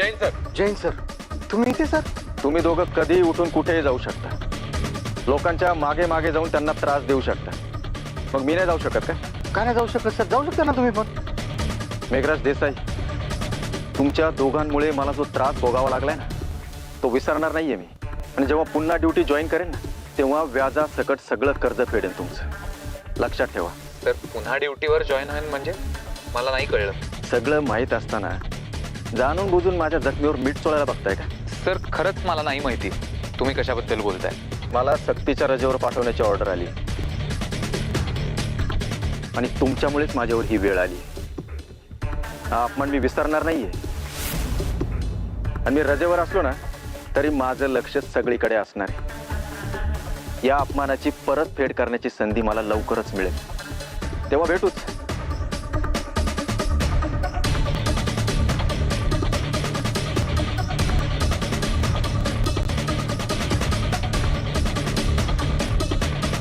Jain sir. Jain sir, तुम्ही इथे sir? तुम्ही दोघं कधीही उठून कुठेही जाऊ शकता. लोकांच्या मागे मागे जाऊन त्यांना त्रास देऊ शकता. मग मी नाही जाऊ शकत का नाही जाऊ शकत सर? जाऊ शकता ना तुम्ही पण. मेघराज देसाई, तुमच्या दोघांमुळे मला जो त्रास भोगावा लागलाय ना, तो विसरणार नाहीये मी. आणि जेव्हा पुन्हा ड्युटी जॉईन करेन ना, तेव्हा व्याजासकट सगळं कर्ज फेडेन तुमचं. लक्षात ठेवा. तर पुन्हा ड्युटीवर जॉईन होईन म्हणजे मला नाही कळलं. सगळं माहीत असताना जाणून बुजून माझ्या जखमीवर मीठ चोळायला बघताय का? सर खरंच मला नाही माहिती तुम्ही कशाबद्दल बोलताय. मला सक्तीच्या रजेवर पाठवण्याची ऑर्डर आली आणि तुमच्यामुळेच माझ्यावर ही वेळ आली. हा अपमान मी विसरणार नाहीये. आणि मी रजेवर असलो ना तरी माझं लक्ष सगळीकडे असणार आहे. या अपमानाची परतफेड करण्याची संधी मला लवकरच मिळेल. तेव्हा भेटूच.